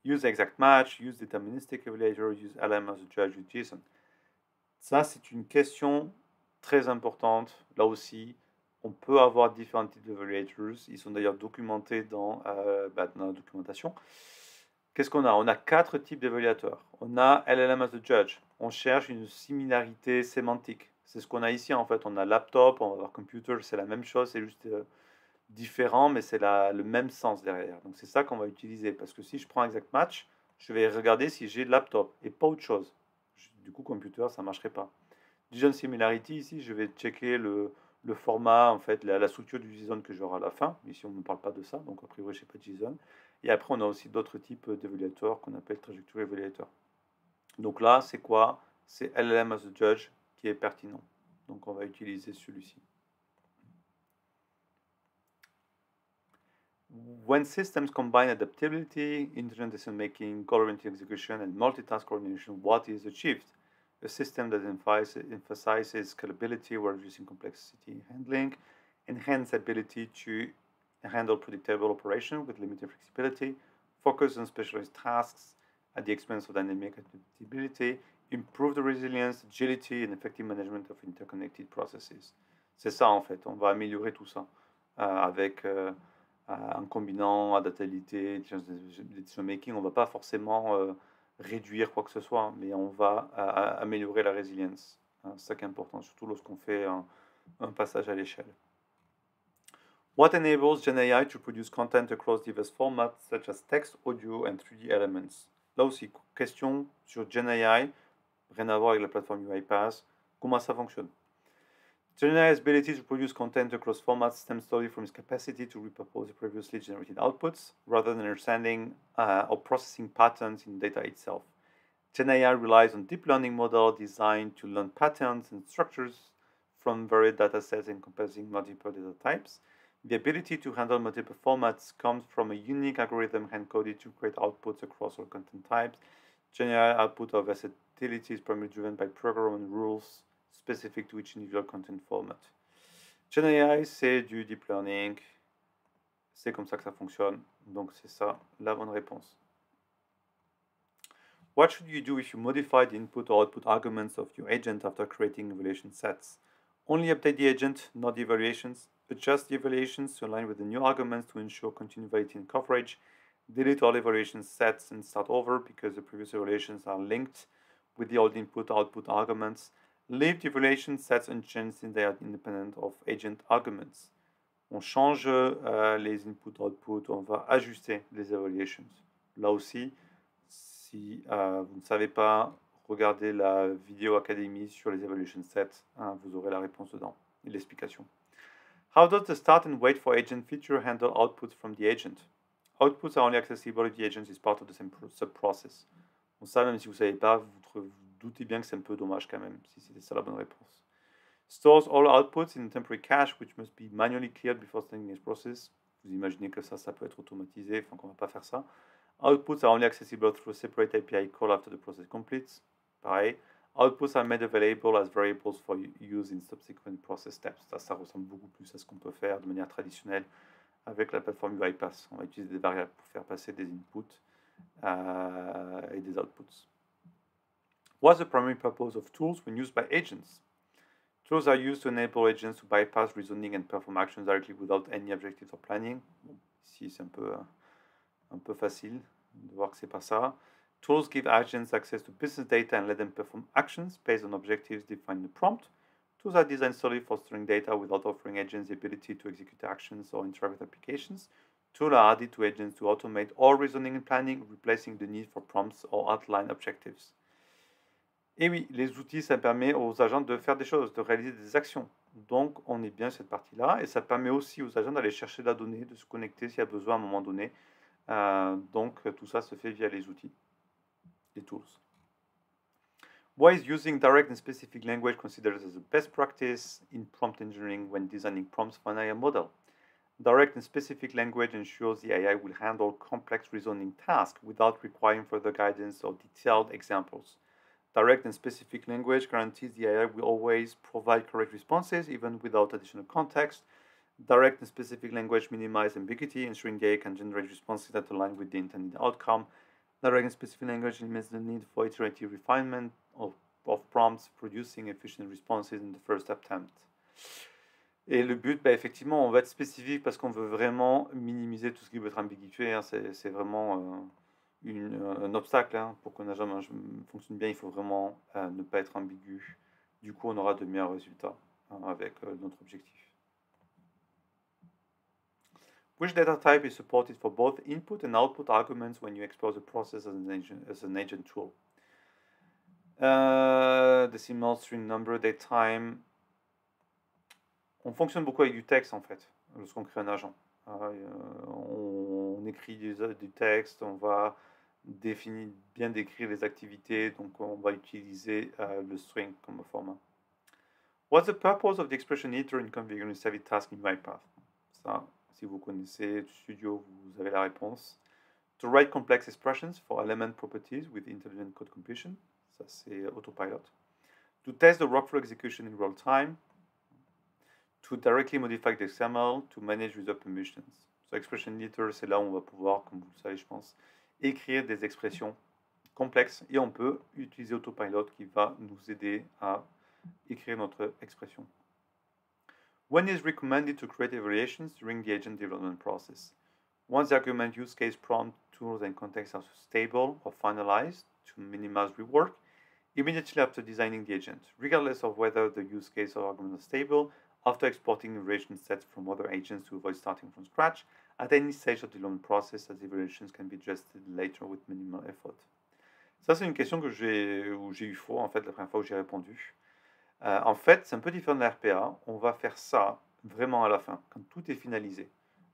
Use exact match, use deterministic evaluator, use LLM as a judge with JSON. Ça, c'est une question très importante. Là aussi, on peut avoir différents types d'evaluators. Ils sont d'ailleurs documentés dans la documentation. Qu'est-ce qu'on a? On a 4 types d'évaluateurs. On a LLM as a judge. On cherche une similarité sémantique. C'est ce qu'on a ici en fait. On a laptop, on va avoir computer, c'est la même chose, c'est juste différent, mais c'est le même sens derrière. Donc c'est ça qu'on va utiliser. Parce que si je prends exact match, je vais regarder si j'ai laptop et pas autre chose. Du coup, computer, ça ne marcherait pas. JSON Similarity, ici, je vais checker le format, en fait, la structure du JSON que j'aurai à la fin. Ici, on ne me parle pas de ça, donc a priori, je n'ai pas de JSON. Et après, on a aussi d'autres types d'évaluateurs qu'on appelle Trajectory Evaluator. Donc là, c'est quoi? C'est LLM as a Judge qui est pertinent. Donc on va utiliser celui-ci. When systems combine adaptability, intelligent decision making, goal-oriented execution, and multitask coordination, what is achieved? A system that emphasizes scalability while reducing complexity handling, enhance ability to handle predictable operation with limited flexibility, focus on specialized tasks at the expense of dynamic adaptability, improve the resilience, agility, and effective management of interconnected processes. C'est ça en fait, on va améliorer tout ça avec en combinant adaptabilité, decision making. On ne va pas forcément réduire quoi que ce soit, mais on va améliorer la résilience. C'est ça qui est important, surtout lorsqu'on fait un passage à l'échelle. What enables GenAI to produce content across diverse formats such as text, audio and 3D elements? Là aussi, question sur GenAI, rien à voir avec la plateforme UiPath. Comment ça fonctionne? GenAI's ability to produce content across formats stems solely from its capacity to repurpose previously generated outputs rather than understanding or processing patterns in data itself. GenAI relies on deep learning models designed to learn patterns and structures from varied datasets encompassing multiple data types. The ability to handle multiple formats comes from a unique algorithm hand-coded to create outputs across all content types. GenAI output of versatility is primarily driven by program rules specific to each individual content format. GenAI, c'est du deep learning. C'est comme ça que ça fonctionne. Donc, c'est ça la bonne réponse. What should you do if you modify the input or output arguments of your agent after creating evaluation sets? Only update the agent, not the evaluations. Adjust the evaluations to align with the new arguments to ensure continued validity and coverage. Delete all evaluation sets and start over because the previous evaluations are linked with the old input-output arguments. Leave the evaluation sets unchanged since they are independent of agent arguments. On change les input-output, on va ajuster les evaluations. Là aussi, si vous ne savez pas, regardez la vidéo académie sur les evaluation sets, hein, vous aurez la réponse dedans et l'explication. How does the start and wait for agent feature handle outputs from the agent? Outputs are only accessible if the agent is part of the same sub-process. Bon, ça, même si vous ne savez pas, vous doutez bien que c'est un peu dommage quand même, si c'était ça la bonne réponse. Stores all outputs in temporary cache, which must be manually cleared before starting this process. Vous imaginez que ça peut être automatisé, enfin qu'on ne va pas faire ça. Outputs are only accessible through a separate API call after the process completes. Pareil. Outputs are made available as variables for use in subsequent process steps. Ça ressemble beaucoup plus à ce qu'on peut faire de manière traditionnelle avec la plateforme UiPath. On va utiliser des variables pour faire passer des inputs et des outputs. What's the primary purpose of tools when used by agents? Tools are used to enable agents to bypass reasoning and perform actions directly without any objectives or planning. Bon, ici, c'est un peu facile de voir que c'est pas ça. Tools give agents access to business data and let them perform actions based on objectives defined in the prompt. Tools are designed solely for storing data without offering agents the ability to execute actions or interact with applications. Tools are added to agents to automate all reasoning and planning, replacing the need for prompts or outline objectives. Et oui, les outils, ça permet aux agents de faire des choses, de réaliser des actions. Donc, on est bien cette partie-là. Et ça permet aussi aux agents d'aller chercher de la donnée, de se connecter s'il y a besoin à un moment donné. Donc, tout ça se fait via les outils, les tools. Why is using direct and specific language considered as a best practice in prompt engineering when designing prompts for an AI model? Direct and specific language ensures the AI will handle complex reasoning tasks without requiring further guidance or detailed examples. Direct and specific language guarantees the AI will always provide correct responses, even without additional context. Direct and specific language minimizes ambiguity, ensuring the AI can generate responses that align with the intended outcome. Direct and specific language limits the need for iterative refinement of prompts, producing efficient responses in the first attempt. Et le but, effectivement, on va être spécifique parce qu'on veut vraiment minimiser tout ce qui peut être ambiguïté. Hein. C'est vraiment un obstacle hein, pour qu'un agent fonctionne bien. Il faut vraiment ne pas être ambigu. Du coup, on aura de meilleurs résultats hein, avec notre objectif. Which data type is supported for both input and output arguments when you explore the process as an agent tool? Decimal, string number, datetime. On fonctionne beaucoup avec du texte en fait, lorsqu'on crée un agent. On écrit du texte, on va bien décrire les activités, donc on va utiliser le string comme format. What's the purpose of the expression editor in configuring savvy task in UiPath? Ça, si vous connaissez Studio, vous avez la réponse. To write complex expressions for element properties with intelligent code completion. Ça, c'est Autopilot. To test the workflow execution in real time. To directly modify the XML, to manage user permissions. So expression editor, c'est là où on va pouvoir, comme vous le savez, je pense, écrire des expressions complexes et on peut utiliser Autopilot qui va nous aider à écrire notre expression. When is recommended to create evaluations during the agent development process? Once the argument, use case, prompt, tools, and context are stable or finalized to minimize rework, immediately after designing the agent, regardless of whether the use case or argument is stable, after exporting evaluation sets from other agents to avoid starting from scratch, at any stage of the development process, as evaluations can be adjusted later with minimal effort. Ça, c'est une question où j'ai eu faux, en fait, la première fois où j'ai répondu. En fait, c'est un peu différent de la RPA. On va faire ça vraiment à la fin, quand tout est finalisé.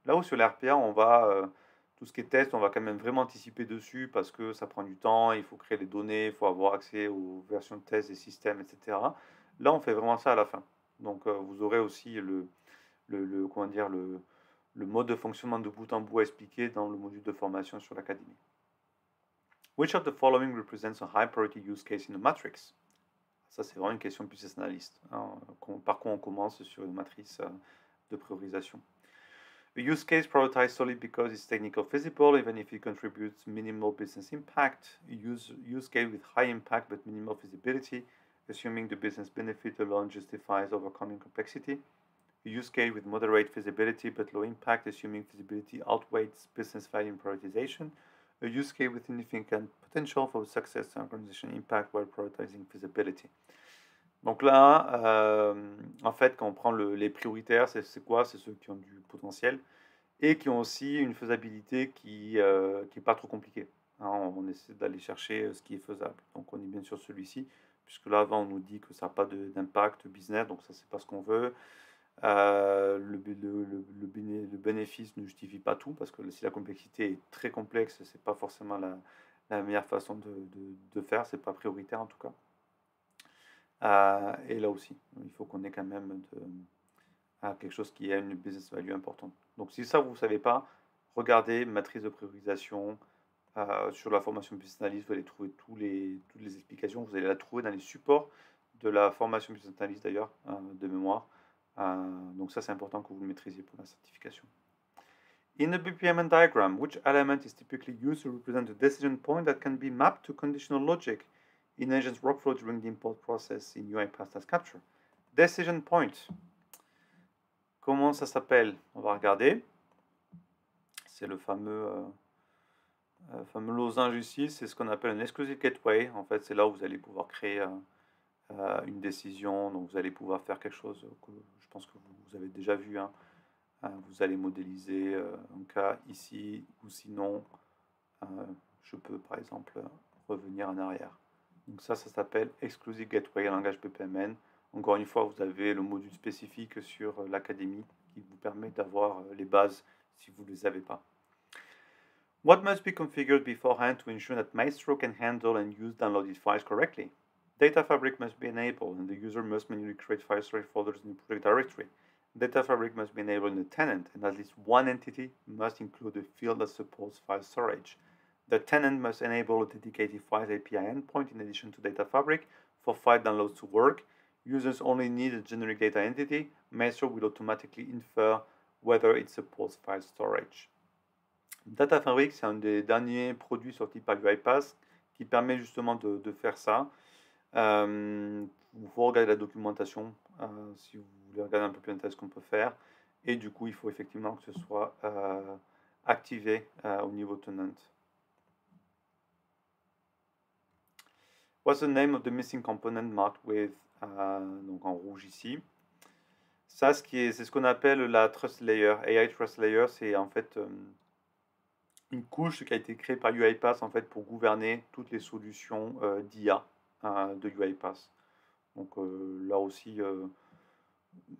Là où sur la RPA, on va, tout ce qui est test, on va quand même vraiment anticiper dessus parce que ça prend du temps, il faut créer les données, il faut avoir accès aux versions de test des systèmes, etc. Là, on fait vraiment ça à la fin. Donc, vous aurez aussi comment dire, le mode de fonctionnement de bout en bout expliqué dans le module de formation sur l'académie. Which of the following represents a high priority use case in a matrix? Ça, c'est vraiment une question business analyst. Hein, par quoi on commence sur une matrice de priorisation. A use case prioritized solely because it's technically feasible, even if it contributes minimal business impact. A use case with high impact but minimal feasibility, assuming the business benefit alone justifies overcoming complexity. A use case with moderate feasibility but low impact, assuming feasibility outweighs business value and prioritization. A use case with significant potential for success and organization impact while prioritizing feasibility. Donc là, en fait, quand on prend les prioritaires, c'est quoi? C'est ceux qui ont du potentiel et qui ont aussi une faisabilité qui est pas trop compliquée. Hein, on essaie d'aller chercher ce qui est faisable. Donc on est bien sur celui-ci, puisque là avant on nous dit que ça n'a pas d'impact business, donc ça c'est pas ce qu'on veut. Le bénéfice ne justifie pas tout, parce que si la complexité est très complexe, c'est pas forcément la meilleure façon de faire, c'est pas prioritaire en tout cas. Et là aussi, il faut qu'on ait quand même quelque chose qui a une business value importante. Donc si ça vous ne savez pas, regardez matrice de priorisation sur la formation business analyst, vous allez trouver toutes les explications, vous allez la trouver dans les supports de la formation business analyst d'ailleurs, de mémoire. Donc ça c'est important que vous le maîtrisiez pour la certification. In the BPMN diagram, which element is typically used to represent a decision point that can be mapped to conditional logic in agent's workflow during the import process in UiPath Task Capture? Decision point. Comment ça s'appelle? On va regarder. C'est le fameux losange ici, c'est ce qu'on appelle un exclusive gateway. En fait, c'est là où vous allez pouvoir créer une décision. Donc, vous allez pouvoir faire quelque chose que je pense que vous avez déjà vu. Hein. Vous allez modéliser un cas ici, ou sinon, je peux par exemple revenir en arrière. Donc ça s'appelle exclusive gateway en langage BPMN. Encore une fois, vous avez le module spécifique sur l'académie qui vous permet d'avoir les bases si vous ne les avez pas. What must be configured beforehand to ensure that Maestro can handle and use downloaded files correctly? Data Fabric must be enabled, and the user must manually create file storage folders in the project directory. Data Fabric must be enabled in the tenant, and at least one entity must include a field that supports file storage. The tenant must enable a dedicated Files API endpoint in addition to Data Fabric for file downloads to work. Users only need a generic data entity. Maestro will automatically infer whether it supports file storage. Data Fabric, c'est un des derniers produits sortis par UiPath qui permet justement de faire ça. Il faut regarder la documentation si vous voulez regarder un peu plus en détail ce qu'on peut faire. Et du coup, il faut effectivement que ce soit activé au niveau tenant. What's the name of the missing component marked with, donc en rouge ici. Ça, c'est ce qu'on appelle la Trust Layer. AI Trust Layer, c'est en fait une couche qui a été créée par UiPath en fait pour gouverner toutes les solutions d'IA de UiPath. Donc là aussi,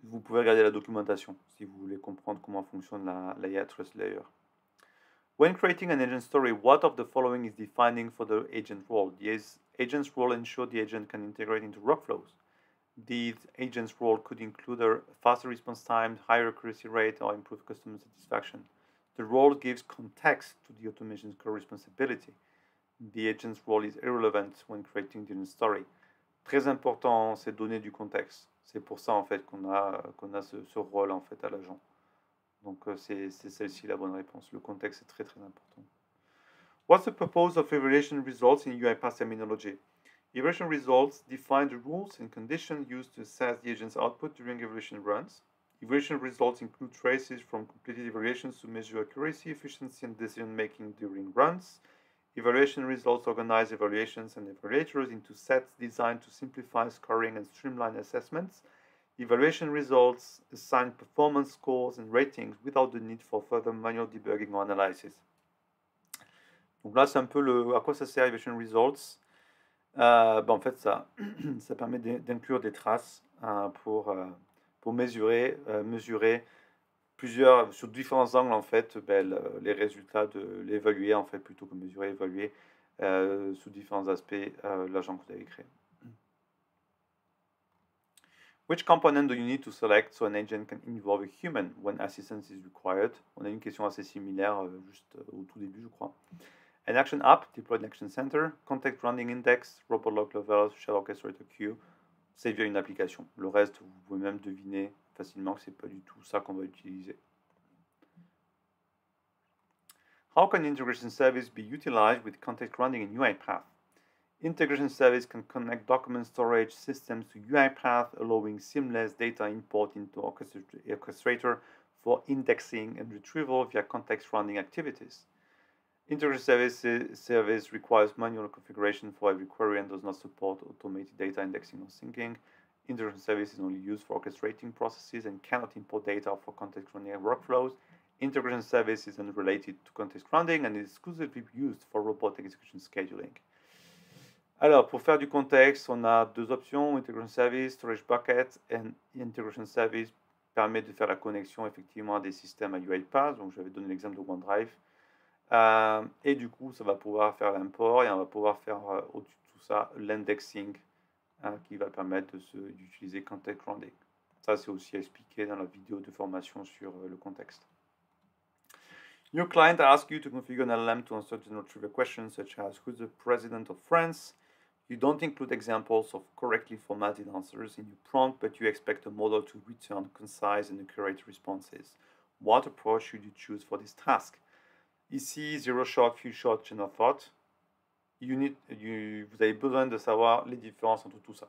vous pouvez regarder la documentation si vous voulez comprendre comment fonctionne la AI Trust Layer. When creating an agent story, what of the following is defining for the agent role? The agent's role ensures the agent can integrate into workflows. The agent's role could include a faster response time, higher accuracy rate, or improved customer satisfaction. The role gives context to the automation's core responsibility. The agent's role is irrelevant when creating the agent story. Très important, c'est donner du contexte. C'est pour ça en fait qu'on a ce rôle en fait à l'agent. Donc c'est celle-ci la bonne réponse. Le contexte est très très important. What's the purpose of evaluation results in UiPath terminology? Evaluation results define the rules and conditions used to assess the agent's output during evaluation runs. Evaluation results include traces from completed evaluations to measure accuracy, efficiency, and decision-making during runs. Evaluation results organize evaluations and evaluators into sets designed to simplify scoring and streamline assessments. Evaluation results assign performance scores and ratings without the need for further manual debugging or analysis. Donc là, c'est un peu à quoi ça sert Evaluation Results. En fait, ça permet d'inclure des traces pour mesurer sur différents angles en fait, les résultats de l'évaluer en fait, plutôt que mesurer, évaluer sous différents aspects l'agent que vous avez créé. Which component do you need to select so an agent can involve a human when assistance is required? On a une question assez similaire juste au tout début, je crois. An action app, deployed in Action Center, context grounding index, robot log level, shell orchestrator queue, c'est via une application. Le reste, vous pouvez même deviner facilement que c'est pas du tout ça qu'on va utiliser. How can integration service be utilized with context grounding in UiPath? Integration service can connect document storage systems to UiPath, allowing seamless data import into Orchestrator for indexing and retrieval via context rounding activities. Integration service requires manual configuration for every query and does not support automated data indexing or syncing. Integration service is only used for orchestrating processes and cannot import data for context rounding workflows. Integration service is unrelated to context rounding and is exclusively used for robot execution scheduling. Alors, pour faire du contexte, on a deux options, Integration Service, Storage Bucket, et Integration Service permet de faire la connexion effectivement à des systèmes à UiPath, donc j'avais donné l'exemple de OneDrive, et du coup, ça va pouvoir faire l'import, et on va pouvoir faire au-dessus de tout ça, l'indexing, qui va permettre d'utiliser Context Rounding. Ça, c'est aussi expliqué dans la vidéo de formation sur le contexte. Your client asks you to configure an LLM to answer general trivia questions such as who's the president of France? You don't include examples of correctly formatted answers in your prompt, but you expect a model to return concise and accurate responses. What approach should you choose for this task? Ici, zero shot, few shot, chain of thought. Vous avez besoin de savoir les différences entre tout ça.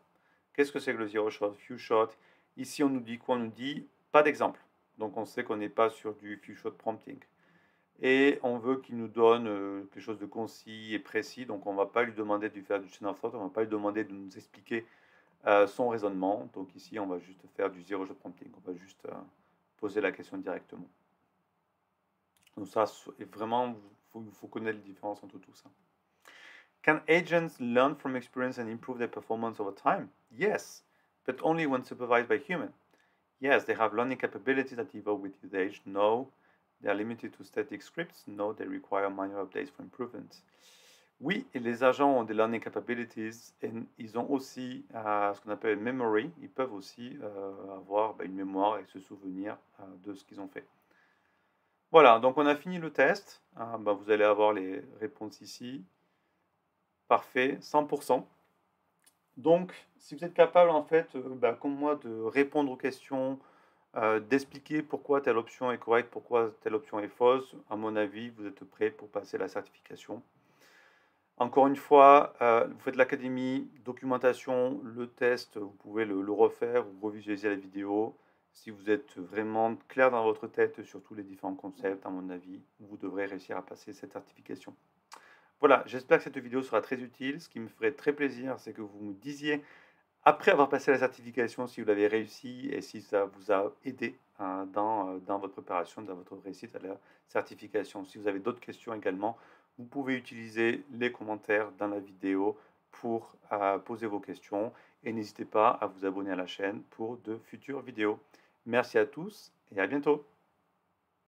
Qu'est-ce que c'est que le zero shot, few shot? Ici, on nous dit quoi? On nous dit pas d'exemple. Donc, on sait qu'on n'est pas sur du few shot prompting. Et on veut qu'il nous donne quelque chose de concis et précis, donc on ne va pas lui demander de faire du chain of thought, on ne va pas lui demander de nous expliquer son raisonnement. Donc ici, on va juste faire du zero shot prompting, on va juste poser la question directement. Donc ça, vraiment, il faut connaître les différences entre tout ça. Can agents learn from experience and improve their performance over time? Yes, but only when supervised by human. Yes, they have learning capabilities that evolve with age. No, they are limited to static scripts. No, they require manual updates for improvements. Oui, et les agents ont des learning capabilities et ils ont aussi ce qu'on appelle une memory. Ils peuvent aussi avoir une mémoire et se souvenir de ce qu'ils ont fait. Voilà, donc on a fini le test. Vous allez avoir les réponses ici. Parfait, 100%. Donc, si vous êtes capable, en fait, comme moi, de répondre aux questions, d'expliquer pourquoi telle option est correcte, pourquoi telle option est fausse, à mon avis, vous êtes prêt pour passer la certification. Encore une fois, vous faites l'académie, documentation, le test, vous pouvez le refaire ou revisualiser la vidéo. Si vous êtes vraiment clair dans votre tête sur tous les différents concepts, à mon avis, vous devrez réussir à passer cette certification. Voilà, j'espère que cette vidéo sera très utile. Ce qui me ferait très plaisir, c'est que vous me disiez, après avoir passé la certification, si vous l'avez réussi et si ça vous a aidé dans votre préparation, dans votre réussite à la certification. Si vous avez d'autres questions également, vous pouvez utiliser les commentaires dans la vidéo pour poser vos questions et n'hésitez pas à vous abonner à la chaîne pour de futures vidéos. Merci à tous et à bientôt.